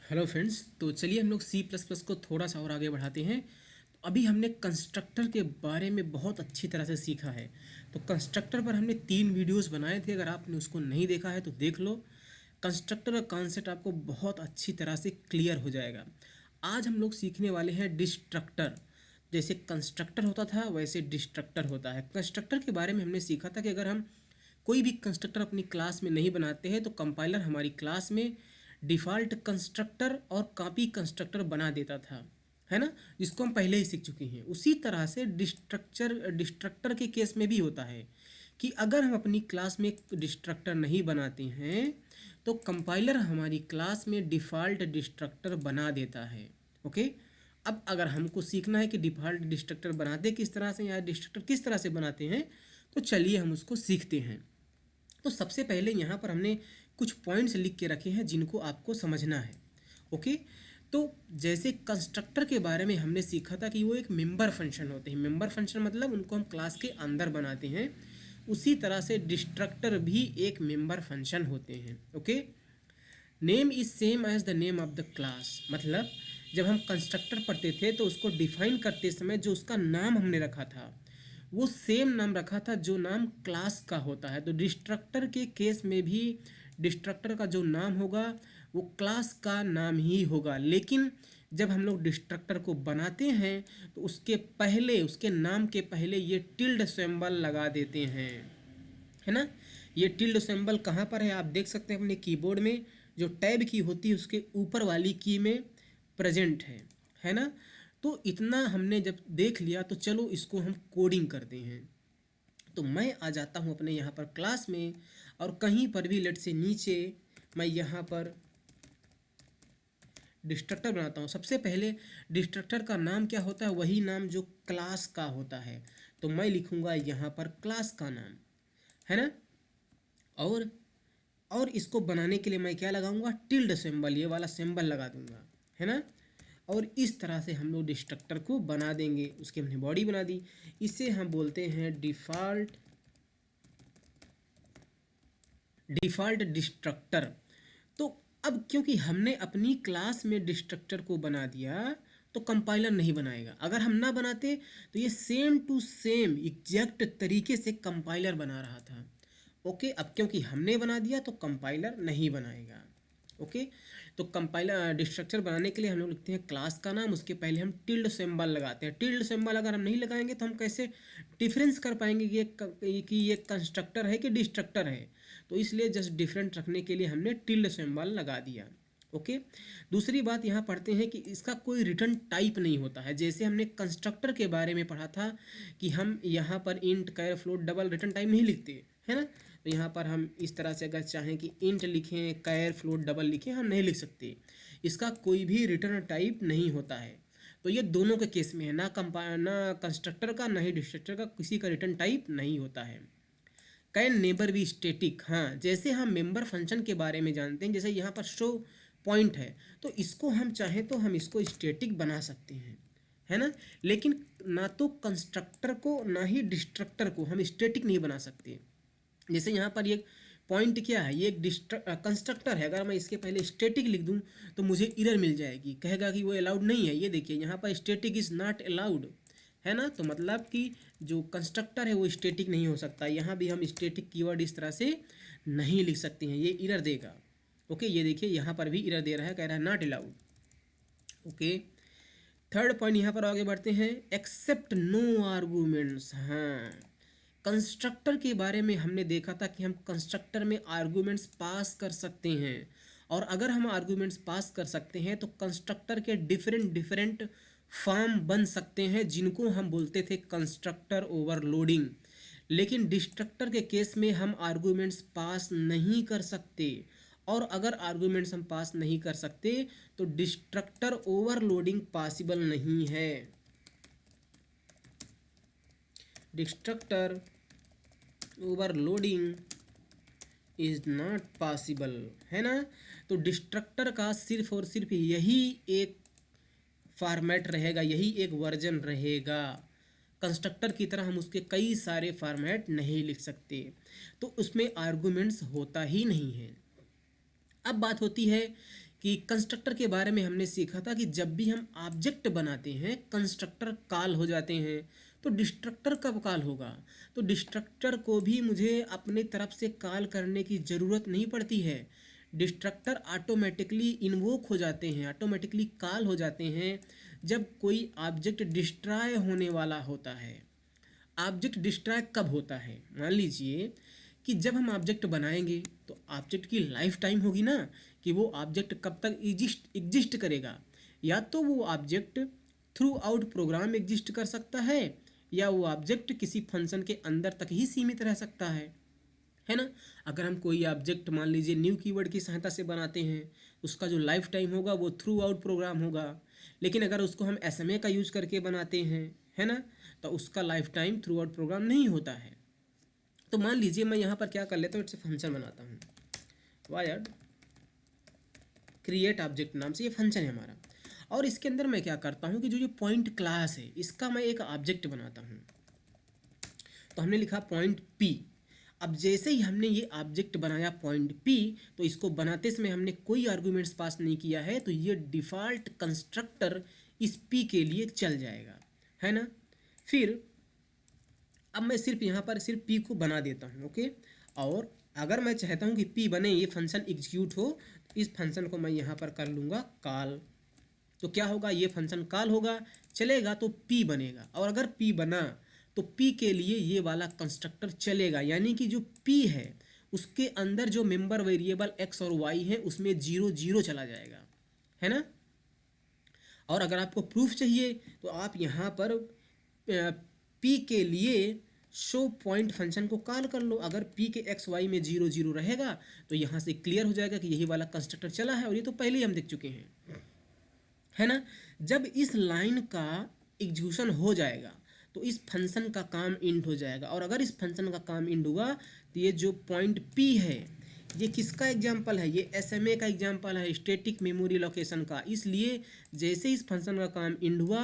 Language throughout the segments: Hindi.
Hello friends. तो चलिए हम लोग सी प्लस प्लस को थोड़ा सा और आगे बढ़ाते हैं। तो अभी हमने कंस्ट्रक्टर के बारे में बहुत अच्छी तरह से सीखा है। तो कंस्ट्रक्टर पर हमने 3 वीडियोस बनाए थे, अगर आपने उसको नहीं देखा है तो देख लो। कंस्ट्रक्टर का कॉन्सेप्ट आपको बहुत अच्छी तरह से क्लियर हो जाएगा। आज हम लोग सीखने वाले हैं डिस्ट्रक्टर। जैसे कंस्ट्रक्टर होता था वैसे डिस्ट्रक्टर होता है। कंस्ट्रक्टर के बारे में हमने सीखा था कि अगर हम कोई भी कंस्ट्रक्टर अपनी क्लास में नहीं बनाते हैं तो कंपाइलर हमारी क्लास में डिफ़ॉल्ट कंस्ट्रक्टर और कॉपी कंस्ट्रक्टर बना देता था, है ना, जिसको हम पहले ही सीख चुके हैं। उसी तरह से डिस्ट्रक्टर के केस में भी होता है कि अगर हम अपनी क्लास में डिस्ट्रक्टर नहीं बनाते हैं तो कंपाइलर हमारी क्लास में डिफ़ॉल्ट डिस्ट्रक्टर बना देता है। ओके। अब अगर हमको सीखना है कि डिफ़ॉल्ट डिस्ट्रक्टर बनाते किस तरह से या डिस्ट्रक्टर किस तरह से बनाते हैं, तो चलिए हम उसको सीखते हैं। तो सबसे पहले यहाँ पर हमने कुछ पॉइंट्स लिख के रखे हैं जिनको आपको समझना है। ओके। तो जैसे कंस्ट्रक्टर के बारे में हमने सीखा था कि वो एक मेंबर फंक्शन होते हैं। मेंबर फंक्शन मतलब उनको हम क्लास के अंदर बनाते हैं। उसी तरह से डिस्ट्रक्टर भी एक मेंबर फंक्शन होते हैं। Okay. Name is same as the name of the class, मतलब जब हम कंस्ट्रक्टर पढ़ते थे तो उसको डिफाइन करते समय जो उसका नाम हमने रखा था वो सेम नाम रखा था जो नाम क्लास का होता है। तो डिस्ट्रक्टर के केस में भी डिस्ट्रक्टर का जो नाम होगा वो क्लास का नाम ही होगा। लेकिन जब हम लोग डिस्ट्रक्टर को बनाते हैं तो उसके पहले, उसके नाम के पहले ये टिल्ड सिंबल लगा देते हैं, है ना। ये टिल्ड सिंबल कहाँ पर है आप देख सकते हैं अपने कीबोर्ड में, जो टैब की होती है उसके ऊपर वाली की में प्रेजेंट है ना। तो इतना हमने जब देख लिया तो चलो इसको हम कोडिंग करते हैं। तो मैं आ जाता हूँ अपने यहाँ पर क्लास में और कहीं पर भी लेट से नीचे मैं यहाँ पर डिस्ट्रक्टर बनाता हूँ। सबसे पहले डिस्ट्रक्टर का नाम क्या होता है, वही नाम जो क्लास का होता है। तो मैं लिखूँगा यहाँ पर क्लास का नाम, है ना। और और इसको बनाने के लिए मैं क्या लगाऊंगा, टिल्ड सिंबल, ये वाला सिंबल लगा दूंगा, है ना। और इस तरह से हम लोग डिस्ट्रक्टर को बना देंगे। उसकी हमने बॉडी बना दी। इसे हम बोलते हैं डिफ़ॉल्ट डिस्ट्रक्टर। तो अब क्योंकि हमने अपनी क्लास में डिस्ट्रक्टर को बना दिया तो कंपाइलर नहीं बनाएगा। अगर हम ना बनाते तो ये सेम टू सेम एग्जैक्ट तरीके से कंपाइलर बना रहा था। ओके। अब क्योंकि हमने बना दिया तो कंपाइलर नहीं बनाएगा। ओके। तो कंपाइलर डिस्ट्रक्टर बनाने के लिए हम लोग लिखते हैं क्लास का नाम, उसके पहले हम टिल्ड सिंबल लगाते हैं। टिल्ड सिंबल अगर हम नहीं लगाएंगे तो हम कैसे डिफरेंस कर पाएंगे कि ये कंस्ट्रक्टर है कि डिस्ट्रक्टर है। तो इसलिए जस्ट डिफरेंट रखने के लिए हमने टिल्ड सिंबल लगा दिया। ओके। दूसरी बात यहाँ पढ़ते हैं कि इसका कोई रिटर्न टाइप नहीं होता है। जैसे हमने कंस्ट्रक्टर के बारे में पढ़ा था कि हम यहाँ पर इंट, कैर, फ्लोट, डबल रिटर्न टाइप नहीं लिखते, है ना। तो यहाँ पर हम इस तरह से अगर चाहें कि इंट लिखें, कैर, फ्लोट, डबल लिखें, हम नहीं लिख सकते। इसका कोई भी रिटर्न टाइप नहीं होता है। तो ये दोनों के केस में है, ना कंस्ट्रक्टर का ना ही डिस्ट्रक्टर का किसी का रिटर्न टाइप नहीं होता है। कैन नेबर बी स्टेटिक, हाँ, जैसे हम मेंबर फंक्शन के बारे में जानते हैं, जैसे यहाँ पर शो पॉइंट है तो इसको हम चाहें तो हम इसको स्टेटिक बना सकते हैं, है ना। लेकिन ना तो कंस्ट्रक्टर को ना ही डिस्ट्रक्टर को हम स्टेटिक नहीं बना सकते। जैसे यहाँ पर ये पॉइंट क्या है, ये एक कंस्ट्रक्टर है। अगर मैं इसके पहले स्टेटिक लिख दूँ तो मुझे इरर मिल जाएगी, कहेगा कि वो अलाउड नहीं है। ये देखिए यहाँ पर स्टेटिक इज़ नॉट अलाउड, है ना। तो मतलब कि जो कंस्ट्रक्टर है वो स्टेटिक नहीं हो सकता। यहाँ भी हम स्टेटिक कीवर्ड इस तरह से नहीं लिख सकते हैं, ये इरर देगा। ओके। ये देखिए यहाँ पर भी इरर दे रहा है, कह रहा है not allowed. Okay. Third point यहाँ पर आगे बढ़ते हैं, एक्सेप्ट नो आर्गूमेंट्स। हाँ, कंस्ट्रक्टर के बारे में हमने देखा था कि हम कंस्ट्रक्टर में आर्गूमेंट्स पास कर सकते हैं। और अगर हम आर्गूमेंट्स पास कर सकते हैं तो कंस्ट्रक्टर के डिफरेंट डिफरेंट फॉर्म बन सकते हैं जिनको हम बोलते थे कंस्ट्रक्टर ओवरलोडिंग। लेकिन डिस्ट्रक्टर के केस में हम आर्गूमेंट्स पास नहीं कर सकते। और अगर आर्गूमेंट्स हम पास नहीं कर सकते तो डिस्ट्रक्टर ओवरलोडिंग पॉसिबल नहीं है। Destructor overloading is not possible, है ना। तो डिस्ट्रक्टर का सिर्फ और सिर्फ यही एक फॉर्मेट रहेगा, यही एक वर्जन रहेगा। कंस्ट्रक्टर की तरह हम उसके कई सारे फॉर्मेट नहीं लिख सकते, तो उसमें आर्गुमेंट्स होता ही नहीं है। अब बात होती है कि कंस्ट्रक्टर के बारे में हमने सीखा था कि जब भी हम ऑब्जेक्ट बनाते हैं कंस्ट्रक्टर कॉल हो जाते हैं, तो डिस्ट्रक्टर कब कॉल होगा? तो डिस्ट्रक्टर को भी मुझे अपने तरफ से कॉल करने की ज़रूरत नहीं पड़ती है। डिस्ट्रक्टर ऑटोमेटिकली इन्वोक हो जाते हैं, ऑटोमेटिकली कॉल हो जाते हैं जब कोई ऑब्जेक्ट डिस्ट्रॉय होने वाला होता है। ऑब्जेक्ट डिस्ट्रॉय कब होता है? मान लीजिए कि जब हम ऑब्जेक्ट बनाएंगे तो ऑब्जेक्ट की लाइफ टाइम होगी ना, कि वो ऑब्जेक्ट कब तक एग्जिस्ट करेगा। या तो वो object throughout program exist कर सकता है, या वो ऑब्जेक्ट किसी फंक्शन के अंदर तक ही सीमित रह सकता है ना। अगर हम कोई ऑब्जेक्ट मान लीजिए न्यू कीवर्ड की सहायता से बनाते हैं, उसका जो लाइफ टाइम होगा वो थ्रू आउट प्रोग्राम होगा। लेकिन अगर उसको हम SMA का यूज करके बनाते हैं, है ना, तो उसका lifetime throughout program नहीं होता है। तो मान लीजिए मैं यहाँ पर क्या कर लेता हूँ, इससे फंक्शन बनाता हूँ, वायर्ड क्रिएट ऑब्जेक्ट नाम से ये फंक्शन है हमारा। और इसके अंदर मैं क्या करता हूँ कि जो पॉइंट क्लास है इसका मैं एक ऑब्जेक्ट बनाता हूँ। तो हमने लिखा पॉइंट P। अब जैसे ही हमने ये ऑब्जेक्ट बनाया पॉइंट P, तो इसको बनाते समय हमने कोई आर्गुमेंट्स पास नहीं किया है, तो ये डिफ़ॉल्ट कंस्ट्रक्टर इस P के लिए चल जाएगा, है ना। फिर अब मैं सिर्फ यहाँ पर सिर्फ P को बना देता हूँ, ओके। और अगर मैं चाहता हूँ कि P बने, ये फंक्शन एग्जीक्यूट हो, इस फंक्शन को मैं यहाँ पर कर लूँगा कॉल। तो क्या होगा, ये फंक्शन कॉल होगा, चलेगा तो P बनेगा। और अगर P बना तो P के लिए ये वाला कंस्ट्रक्टर चलेगा, यानी कि जो P है उसके अंदर जो मेंबर वेरिएबल x और y है उसमें 0 0 चला जाएगा, है ना। और अगर आपको प्रूफ चाहिए तो आप यहाँ पर P के लिए शो पॉइंट फंक्शन को कॉल कर लो। अगर P के x y में 0 0 रहेगा तो यहाँ से क्लियर हो जाएगा कि यही वाला कंस्ट्रक्टर चला है, और ये तो पहले ही हम देख चुके हैं, है ना। जब इस लाइन का एग्जीक्यूशन हो जाएगा तो इस फंक्शन का काम इंड हो जाएगा। और अगर इस फंक्शन का काम इंड हुआ तो ये जो पॉइंट P है ये किसका एग्जाम्पल है? ये SMA का एग्जाम्पल है, स्टैटिक मेमोरी लोकेशन का। इसलिए जैसे इस फंक्शन का काम इंड हुआ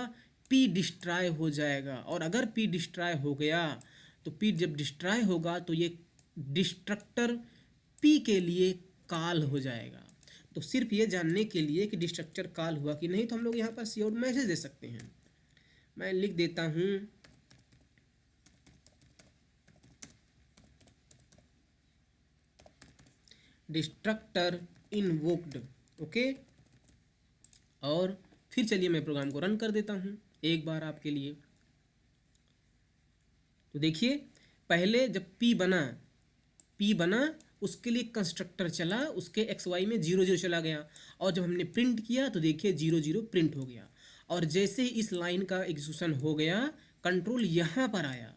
P डिस्ट्रॉय हो जाएगा। और अगर P डिस्ट्रॉय हो गया तो P जब डिस्ट्रॉय होगा तो ये डिस्ट्रक्टर P के लिए कॉल हो जाएगा। तो सिर्फ ये जानने के लिए कि डिस्ट्रक्टर कॉल हुआ कि नहीं, तो हम लोग यहाँ पर काउट मैसेज दे सकते हैं। मैं लिख देता हूँ डिस्ट्रक्टर इनवोक्ड, ओके। और फिर चलिए मैं प्रोग्राम को रन कर देता हूँ एक बार आपके लिए। तो देखिए पहले जब P बना उसके लिए कंस्ट्रक्टर चला, उसके XY में 0 0 चला गया, और जब हमने प्रिंट किया तो देखिए 0 0 प्रिंट हो गया। और जैसे ही इस लाइन का एग्जीक्यूशन हो गया, कंट्रोल यहाँ पर आया।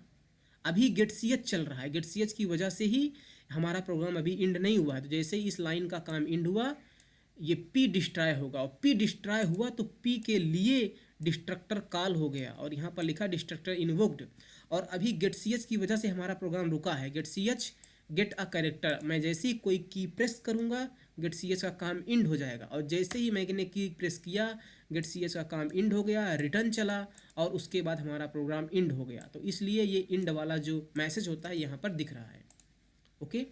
अभी गेट CH चल रहा है, गेट CH की वजह से ही हमारा प्रोग्राम अभी इंड नहीं हुआ है। तो जैसे ही इस लाइन का काम इंड हुआ ये P डिस्ट्रॉय होगा, और P डिस्ट्रॉय हुआ तो P के लिए डिस्ट्रक्टर कॉल हो गया, और यहाँ पर लिखा डिस्ट्रक्टर इन्वोक्ड। और अभी गेट CH की वजह से हमारा प्रोग्राम रुका है। Get CH get a character, मैं जैसे ही कोई की प्रेस करूँगा गेट CH का काम इंड हो जाएगा। और जैसे ही मैंने की प्रेस किया गेट CH का काम इंड हो गया, रिटर्न चला, और उसके बाद हमारा प्रोग्राम इंड हो गया। तो इसलिए ये इंड वाला जो मैसेज होता है यहाँ पर दिख रहा है, ओके।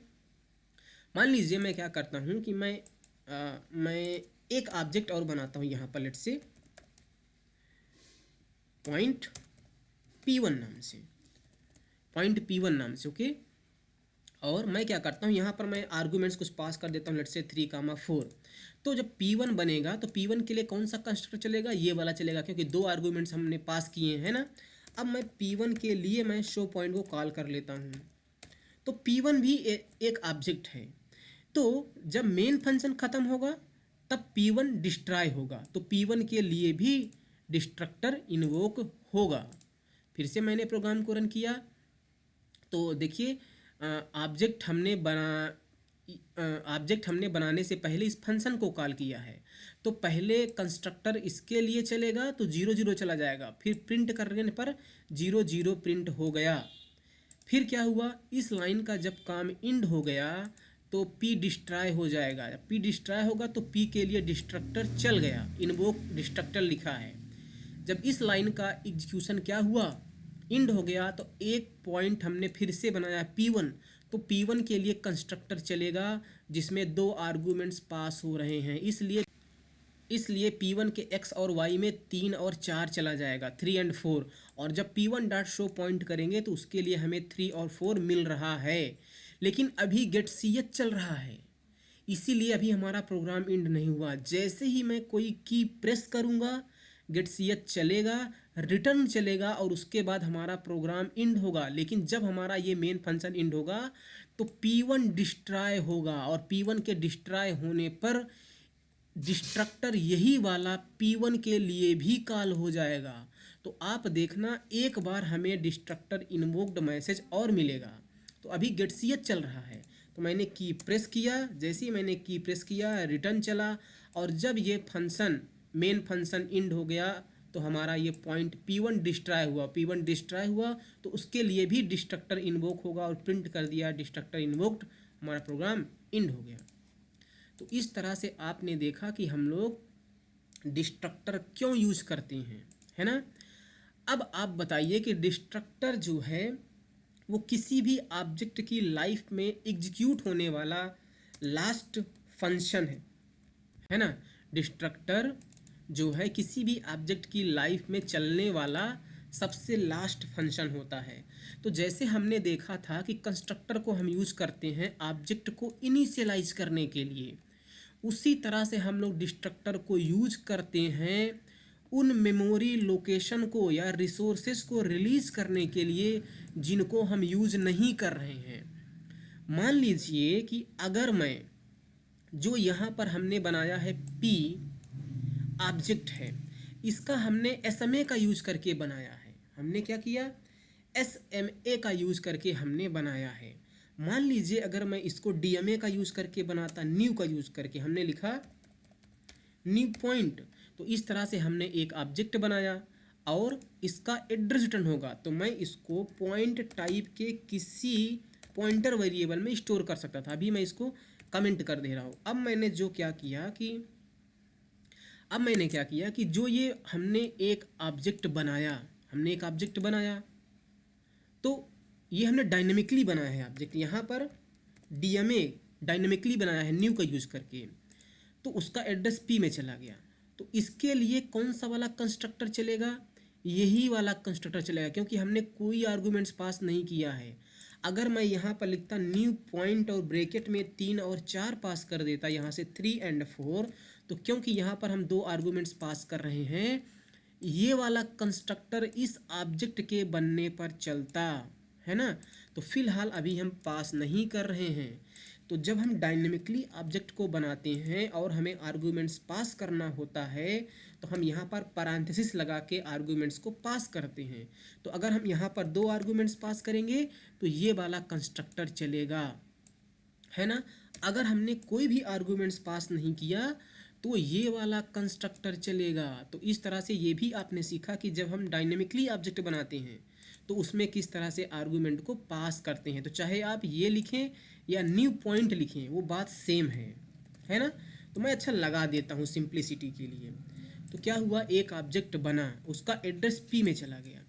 मान लीजिए मैं क्या करता हूँ कि मैं एक ऑब्जेक्ट और बनाता हूँ यहाँ पर, लेट से पॉइंट P1 नाम से, ओके। और मैं क्या करता हूँ यहाँ पर मैं आर्गूमेंट्स कुछ पास कर देता हूँ, लेट से 3, 4। तो जब P1 बनेगा तो P1 के लिए कौन सा कंस्ट्रक्टर चलेगा? ये वाला चलेगा, क्योंकि 2 आर्गूमेंट्स हमने पास किए हैं ना। अब मैं P1 के लिए मैं शो पॉइंट को कॉल कर लेता हूँ। तो P1 भी एक ऑब्जेक्ट है। तो जब मेन फंक्शन ख़त्म होगा तब P1 डिस्ट्रॉय होगा, तो P1 के लिए भी डिस्ट्रक्टर इन्वोक होगा। फिर से मैंने प्रोग्राम को रन किया तो देखिए ऑब्जेक्ट हमने बनाने से पहले इस फंक्शन को कॉल किया है। तो पहले कंस्ट्रक्टर इसके लिए चलेगा तो 0 0 चला जाएगा, फिर प्रिंट करने पर 0 0 प्रिंट हो गया। फिर क्या हुआ, इस लाइन का जब काम इंड हो गया तो P डिस्ट्रॉय हो जाएगा। जब P डिस्ट्रॉय होगा तो P के लिए डिस्ट्रक्टर चल गया, इन्वोक डिस्ट्रक्टर लिखा है। जब इस लाइन का एग्जीक्यूशन क्या हुआ, इंड हो गया, तो एक पॉइंट हमने फिर से बनाया P1, तो P1 के लिए कंस्ट्रक्टर चलेगा जिसमें 2 आर्गूमेंट्स पास हो रहे हैं। इसलिए इसलिए P1 के x और y में 3 और 4 चला जाएगा, 3 एंड 4। और जब P1 डॉट शो पॉइंट करेंगे तो उसके लिए हमें 3 और 4 मिल रहा है। लेकिन अभी गेट ch चल रहा है, इसीलिए अभी हमारा प्रोग्राम इंड नहीं हुआ। जैसे ही मैं कोई की प्रेस करूँगा गेट ch चलेगा, रिटर्न चलेगा और उसके बाद हमारा प्रोग्राम इंड होगा। लेकिन जब हमारा ये मेन फंक्शन इंड होगा तो P1 डिस्ट्रॉय होगा, और P1 के डिस्ट्रॉय होने पर डिस्ट्रक्टर यही वाला P1 के लिए भी कॉल हो जाएगा। तो आप देखना एक बार हमें डिस्ट्रक्टर इन्वोक्ड मैसेज और मिलेगा। तो अभी गेट ch चल रहा है, तो मैंने की प्रेस किया, जैसे ही मैंने की प्रेस किया रिटर्न चला, और जब ये फंक्शन मेन फंक्शन इंड हो गया तो हमारा ये पॉइंट P1 डिस्ट्रॉय हुआ। P1 डिस्ट्रॉय हुआ तो उसके लिए भी डिस्ट्रक्टर इन्वोक होगा, और प्रिंट कर दिया डिस्ट्रक्टर इन्वोक्ड, हमारा प्रोग्राम इंड हो गया। तो इस तरह से आपने देखा कि हम लोग डिस्ट्रक्टर क्यों यूज करते हैं, है ना। अब आप बताइए कि डिस्ट्रक्टर जो है वो किसी भी ऑब्जेक्ट की लाइफ में एग्जीक्यूट होने वाला लास्ट फंक्शन है ना। डिस्ट्रक्टर जो है किसी भी ऑब्जेक्ट की लाइफ में चलने वाला सबसे लास्ट फंक्शन होता है। तो जैसे हमने देखा था कि कंस्ट्रक्टर को हम यूज करते हैं ऑब्जेक्ट को इनिशियलाइज करने के लिए, उसी तरह से हम लोग डिस्ट्रक्टर को यूज करते हैं उन मेमोरी लोकेशन को या रिसोर्सेस को रिलीज करने के लिए जिनको हम यूज नहीं कर रहे हैं। मान लीजिए कि अगर मैं जो यहाँ पर हमने बनाया है P ऑब्जेक्ट है, इसका हमने SMA का यूज करके बनाया है। हमने क्या किया, SMA का यूज करके हमने बनाया है। मान लीजिए अगर मैं इसको DMA का यूज करके बनाता, न्यू का यूज करके हमने लिखा न्यू पॉइंट, तो इस तरह से हमने एक ऑब्जेक्ट बनाया और इसका एड्रेस रिटर्न होगा। तो मैं इसको पॉइंट टाइप के किसी पॉइंटर वेरिएबल में स्टोर कर सकता था। अभी मैं इसको कमेंट कर दे रहा हूँ। अब मैंने क्या किया कि जो ये हमने एक ऑब्जेक्ट बनाया, तो ये हमने डायनेमिकली बनाया है ऑब्जेक्ट, यहाँ पर DMA डायनेमिकली बनाया है न्यू का यूज करके, तो उसका एड्रेस P में चला गया। तो इसके लिए कौन सा वाला कंस्ट्रक्टर चलेगा, यही वाला कंस्ट्रक्टर चलेगा, क्योंकि हमने कोई आर्गुमेंट्स पास नहीं किया है। अगर मैं यहाँ पर लिखता न्यू पॉइंट और ब्रैकेट में 3 और 4 पास कर देता, यहाँ से 3 एंड 4, तो क्योंकि यहाँ पर हम 2 आर्गुमेंट्स पास कर रहे हैं, ये वाला कंस्ट्रक्टर इस ऑब्जेक्ट के बनने पर चलता है ना। तो फिलहाल अभी हम पास नहीं कर रहे हैं। तो जब हम डायनेमिकली ऑब्जेक्ट को बनाते हैं और हमें आर्गुमेंट्स पास करना होता है, तो हम यहाँ पर पैरेंथेसिस लगा के आर्गुमेंट्स को पास करते हैं। तो अगर हम यहाँ पर 2 आर्गुमेंट्स पास करेंगे तो ये वाला कंस्ट्रक्टर चलेगा, है ना। अगर हमने कोई भी आर्गुमेंट्स पास नहीं किया तो ये वाला कंस्ट्रक्टर चलेगा। तो इस तरह से ये भी आपने सीखा कि जब हम डायनेमिकली ऑब्जेक्ट बनाते हैं तो उसमें किस तरह से आर्गुमेंट को पास करते हैं। तो चाहे आप ये लिखें या न्यू पॉइंट लिखें, वो बात सेम है ना। तो मैं अच्छा लगा देता हूँ सिंप्लिसिटी के लिए। तो क्या हुआ, एक ऑब्जेक्ट बना, उसका एड्रेस P में चला गया,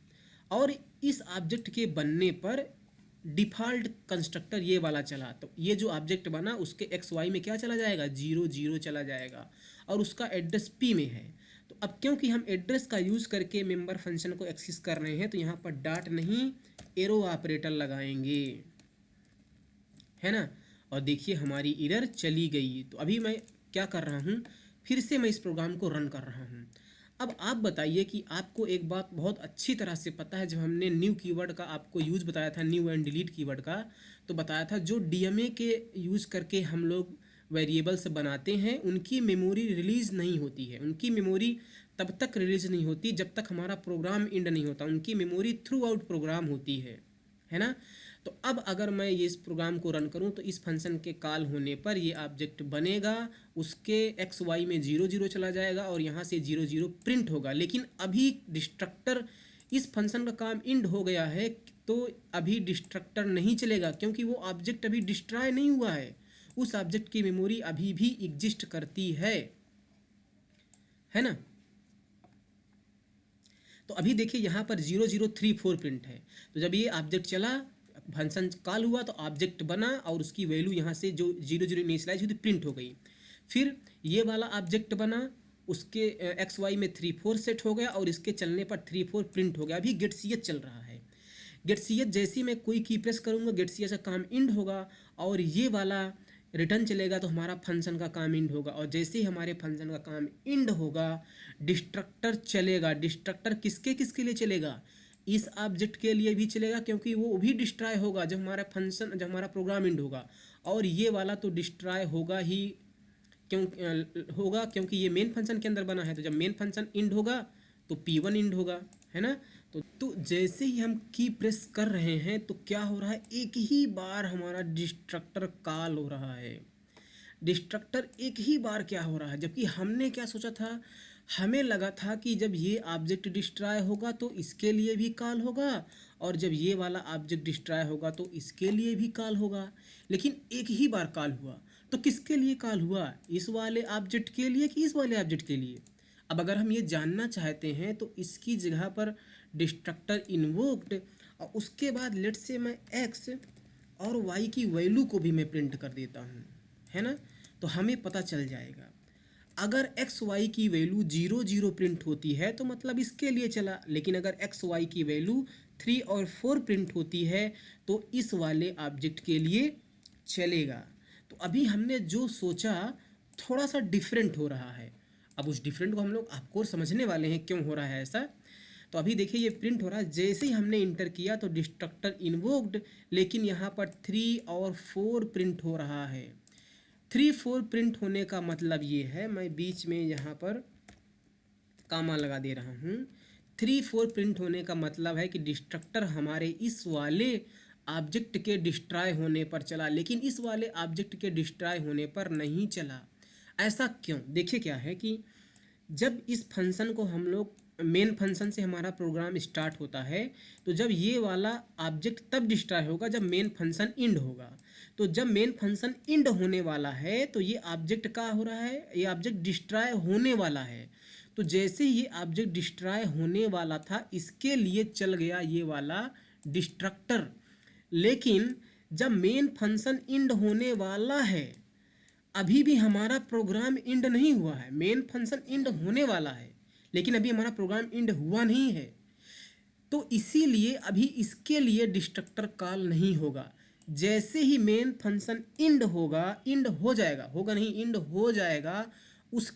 और इस ऑब्जेक्ट के बनने पर डिफ़ॉल्ट कंस्ट्रक्टर ये वाला चला। तो ये जो ऑब्जेक्ट बना उसके XY में क्या चला जाएगा, 0 0 चला जाएगा, और उसका एड्रेस P में है। तो अब क्योंकि हम एड्रेस का यूज़ करके मेंबर फंक्शन को एक्सेस कर रहे हैं, तो यहाँ पर डॉट नहीं एरो ऑपरेटर लगाएंगे, है ना। और देखिए हमारी एरर चली गई। तो अभी मैं क्या कर रहा हूँ, फिर से मैं इस प्रोग्राम को रन कर रहा हूँ। अब आप बताइए कि आपको एक बात बहुत अच्छी तरह से पता है, जब हमने न्यू कीवर्ड का आपको यूज़ बताया था, न्यू एंड डिलीट कीवर्ड का, तो बताया था जो DMA के यूज़ करके हम लोग वेरिएबल्स बनाते हैं उनकी मेमोरी रिलीज़ नहीं होती है। उनकी मेमोरी तब तक रिलीज़ नहीं होती जब तक हमारा प्रोग्राम एंड नहीं होता। उनकी मेमोरी थ्रू आउट प्रोग्राम होती है ना। तो अब अगर मैं ये इस प्रोग्राम को रन करूं तो इस फंक्शन के कॉल होने पर ये ऑब्जेक्ट बनेगा, उसके XY में 0 0 चला जाएगा और यहाँ से 0 0 प्रिंट होगा। लेकिन अभी डिस्ट्रक्टर, इस फंक्शन का काम इंड हो गया है, तो अभी डिस्ट्रक्टर नहीं चलेगा, क्योंकि वो ऑब्जेक्ट अभी डिस्ट्रॉय नहीं हुआ है। उस ऑब्जेक्ट की मेमोरी अभी भी एग्जिस्ट करती है ना। तो अभी देखिए यहाँ पर 0 0 3 4 प्रिंट है। तो जब ये ऑब्जेक्ट चला, फंक्शन कॉल हुआ, तो ऑब्जेक्ट बना और उसकी वैल्यू यहाँ से जो 0 0 इनिशियलाइज हुई प्रिंट हो गई। फिर ये वाला ऑब्जेक्ट बना, उसके एक्स वाई में 3 4 सेट हो गया और इसके चलने पर 3 4 प्रिंट हो गया। अभी गेट सी एच चल रहा है। गेट सी एच जैसे ही मैं कोई की प्रेस करूँगा गेट सी एच का काम इंड होगा और ये वाला रिटर्न चलेगा तो हमारा फंक्शन का काम इंड होगा। और जैसे ही हमारे फंक्शन का काम इंड होगा डिस्ट्रक्टर चलेगा। डिस्ट्रक्टर किसके किसके लिए चलेगा? इस ऑब्जेक्ट के लिए भी चलेगा क्योंकि वो भी डिस्ट्रॉय होगा जब हमारा फंक्शन जब हमारा प्रोग्राम इंड होगा। और ये वाला तो डिस्ट्रॉय होगा ही होगा क्योंकि ये मेन फंक्शन के अंदर बना है। तो जब मेन फंक्शन इंड होगा तो P1 इंड होगा, है ना। तो जैसे ही हम की प्रेस कर रहे हैं तो क्या हो रहा है, एक ही बार हमारा डिस्ट्रक्टर कॉल हो रहा है। डिस्ट्रक्टर एक ही बार क्या हो रहा है, जबकि हमने क्या सोचा था, हमें लगा था कि जब ये ऑब्जेक्ट डिस्ट्रॉय होगा तो इसके लिए भी कॉल होगा और जब ये वाला ऑब्जेक्ट डिस्ट्रॉय होगा तो इसके लिए भी कॉल होगा। लेकिन एक ही बार कॉल हुआ। तो किसके लिए कॉल हुआ, इस वाले ऑब्जेक्ट के लिए कि इस वाले ऑब्जेक्ट के लिए? अब अगर हम ये जानना चाहते हैं तो इसकी जगह पर डिस्ट्रक्टर इन्वोक्ड और उसके बाद लेट से मैं एक्स और वाई की वैल्यू को भी मैं प्रिंट कर देता हूँ, है ना। तो हमें पता चल जाएगा अगर एक्स वाई की वैल्यू 0 0 प्रिंट होती है तो मतलब इसके लिए चला। लेकिन अगर एक्स वाई की वैल्यू 3 और 4 प्रिंट होती है तो इस वाले ऑब्जेक्ट के लिए चलेगा। तो अभी हमने जो सोचा थोड़ा सा डिफरेंट हो रहा है। अब उस डिफरेंट को हम लोग आपको समझने वाले हैं क्यों हो रहा है ऐसा। तो अभी देखिए ये प्रिंट हो रहा है, जैसे ही हमने इंटर किया तो डिस्ट्रक्टर इन्वोक्ड, लेकिन यहाँ पर 3 और 4 प्रिंट हो रहा है। 3 4 प्रिंट होने का मतलब ये है, मैं बीच में यहाँ पर कामा लगा दे रहा हूँ। 3 4 प्रिंट होने का मतलब है कि डिस्ट्रक्टर हमारे इस वाले ऑब्जेक्ट के डिस्ट्रॉय होने पर चला, लेकिन इस वाले ऑब्जेक्ट के डिस्ट्रॉय होने पर नहीं चला। ऐसा क्यों? देखिए क्या है कि जब इस फंक्शन को हम लोग मेन फंक्शन से हमारा प्रोग्राम स्टार्ट होता है तो जब ये वाला ऑब्जेक्ट तब डिस्ट्रॉय होगा जब मेन फंक्शन इंड होगा। तो जब मेन फंक्शन इंड होने वाला है तो ये ऑब्जेक्ट क्या हो रहा है, ये ऑब्जेक्ट डिस्ट्रॉय होने वाला है। तो जैसे ये ऑब्जेक्ट डिस्ट्रॉय होने वाला था इसके लिए चल गया ये वाला डिस्ट्रक्टर। लेकिन जब मेन फंक्शन इंड होने वाला है, अभी भी हमारा प्रोग्राम इंड नहीं हुआ है, मेन फंक्शन इंड होने वाला है लेकिन अभी हमारा प्रोग्राम इंड हुआ नहीं है। तो इसीलिए अभी इसके लिए डिस्ट्रक्टर कॉल नहीं होगा। जैसे ही मेन फंक्शन इंड होगा, इंड हो जाएगा, होगा नहीं इंड हो जाएगा, उस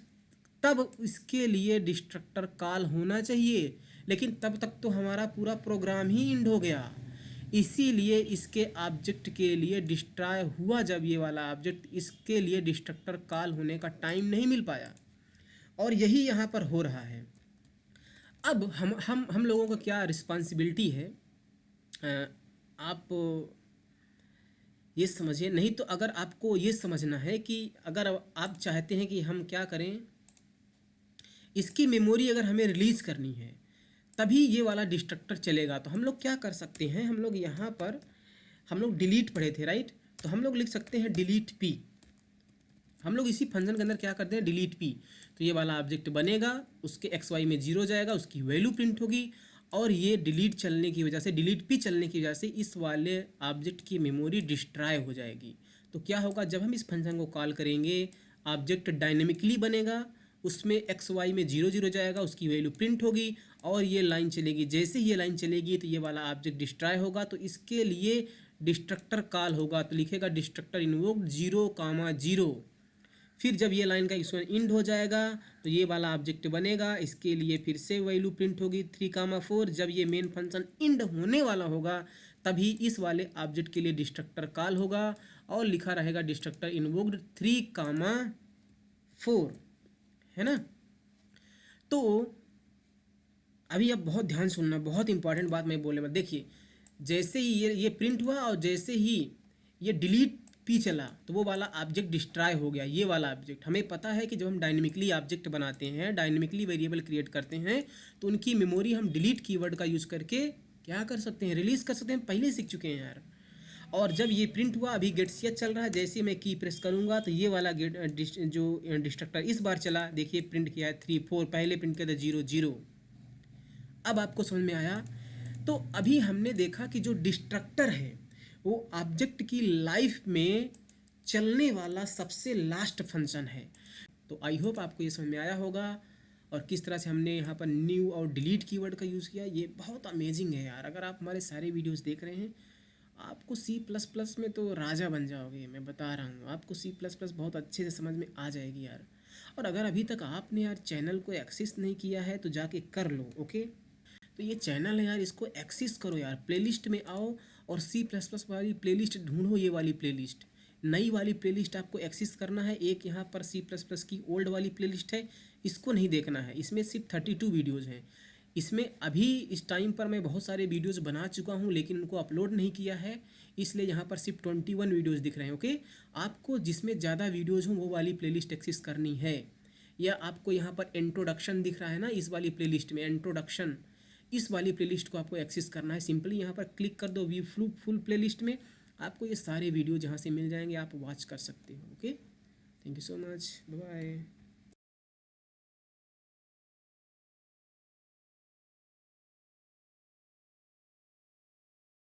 तब इसके लिए डिस्ट्रक्टर कॉल होना चाहिए। लेकिन तब तक तो हमारा पूरा प्रोग्राम ही इंड हो गया। इसीलिए इसके ऑब्जेक्ट के लिए डिस्ट्रॉय हुआ जब ये वाला ऑब्जेक्ट, इसके लिए डिस्ट्रक्टर कॉल होने का टाइम नहीं मिल पाया और यही यहाँ पर हो रहा है। अब हम लोगों का क्या रिस्पॉन्सिबिलिटी है, आप ये समझिए। नहीं तो अगर आपको ये समझना है कि अगर आप चाहते हैं कि हम क्या करें, इसकी मेमोरी अगर हमें रिलीज़ करनी है तभी ये वाला डिस्ट्रक्टर चलेगा, तो हम लोग क्या कर सकते हैं, हम लोग यहाँ पर हम लोग डिलीट पढ़े थे राइट, तो हम लोग लिख सकते हैं डिलीट पी। हम लोग इसी फंक्शन के अंदर क्या करते हैं, डिलीट पी। तो ये वाला ऑब्जेक्ट बनेगा, उसके एक्स वाई में 0 जाएगा, उसकी वैल्यू प्रिंट होगी और ये डिलीट चलने की वजह से, डिलीट पी चलने की वजह से इस वाले ऑब्जेक्ट की मेमोरी डिस्ट्रॉय हो जाएगी। तो क्या होगा, जब हम इस फंक्शन को कॉल करेंगे ऑब्जेक्ट डायनेमिकली बनेगा, उसमें एक्स वाई में 0 0 जाएगा, उसकी वैल्यू प्रिंट होगी और ये लाइन चलेगी। जैसे ही ये लाइन चलेगी तो ये वाला ऑब्जेक्ट डिस्ट्रॉय होगा, तो इसके लिए डिस्ट्रक्टर कॉल होगा। तो लिखेगा डिस्ट्रक्टर इन्वोक्ड 0, 0। फिर जब ये लाइन का इसमें इंड हो जाएगा तो ये वाला ऑब्जेक्ट बनेगा, इसके लिए फिर से वैल्यू प्रिंट होगी 3, 4। जब ये मेन फंक्शन इंड होने वाला होगा तभी इस वाले ऑब्जेक्ट के लिए डिस्ट्रक्टर कॉल होगा और लिखा रहेगा डिस्ट्रक्टर इन्वोक्ड 3, 4, है ना। तो अभी आप बहुत ध्यान सुनना, बहुत इंपॉर्टेंट बात मैं बोलने में। देखिए जैसे ही ये प्रिंट हुआ और जैसे ही ये डिलीट पी चला तो वो वाला ऑब्जेक्ट डिस्ट्रॉय हो गया। ये वाला ऑब्जेक्ट, हमें पता है कि जब हम डायनेमिकली ऑब्जेक्ट बनाते हैं, डायनेमिकली वेरिएबल क्रिएट करते हैं तो उनकी मेमोरी हम डिलीट कीवर्ड का यूज़ करके क्या कर सकते हैं, रिलीज़ कर सकते हैं। पहले ही सीख चुके हैं यार। और जब ये प्रिंट हुआ, अभी गेट सी चल रहा है, जैसे मैं की प्रेस करूँगा तो ये वाला गेट जो डिस्ट्रक्टर इस बार चला, देखिए प्रिंट किया है 3 4, पहले प्रिंट किया था 0 0। अब आपको समझ में आया। तो अभी हमने देखा कि जो डिस्ट्रक्टर है वो ऑब्जेक्ट की लाइफ में चलने वाला सबसे लास्ट फंक्शन है। तो आई होप आपको ये समझ में आया होगा, और किस तरह से हमने यहाँ पर न्यू और डिलीट कीवर्ड का यूज़ किया। ये बहुत अमेजिंग है यार। अगर आप हमारे सारे वीडियोस देख रहे हैं, आपको सी प्लस प्लस में तो राजा बन जाओगे, मैं बता रहा हूँ। आपको सी प्लस प्लस बहुत अच्छे से समझ में आ जाएगी यार। और अगर अभी तक आपने यार चैनल को एक्सेस नहीं किया है तो जाके कर लो, ओके। तो ये चैनल है यार, इसको एक्सेस करो यार, प्लेलिस्ट में आओ और सी प्लस प्लस वाली प्लेलिस्ट ढूंढो। ये वाली प्लेलिस्ट, नई वाली प्लेलिस्ट आपको एक्सेस करना है। एक यहाँ पर सी प्लस प्लस की ओल्ड वाली प्लेलिस्ट है, इसको नहीं देखना है। इसमें सिर्फ 32 वीडियोज़ हैं। इसमें अभी इस टाइम पर मैं बहुत सारे वीडियोज़ बना चुका हूँ, लेकिन उनको अपलोड नहीं किया है, इसलिए यहाँ पर सिर्फ 21 वीडियोज़ दिख रहे हैं, ओके। आपको जिसमें ज़्यादा वीडियोज़ हों वो वाली प्लेलिस्ट एक्सेस करनी है। या आपको यहाँ पर इंट्रोडक्शन दिख रहा है ना, इस वाली प्लेलिस्ट में इंट्रोडक्शन, इस वाली प्लेलिस्ट को आपको एक्सेस करना है। सिंपली यहाँ पर क्लिक कर दो व्यू फुल प्लेलिस्ट में, आपको ये सारे वीडियो जहाँ से मिल जाएंगे, आप वॉच कर सकते हो, okay. Thank you so much, bye bye.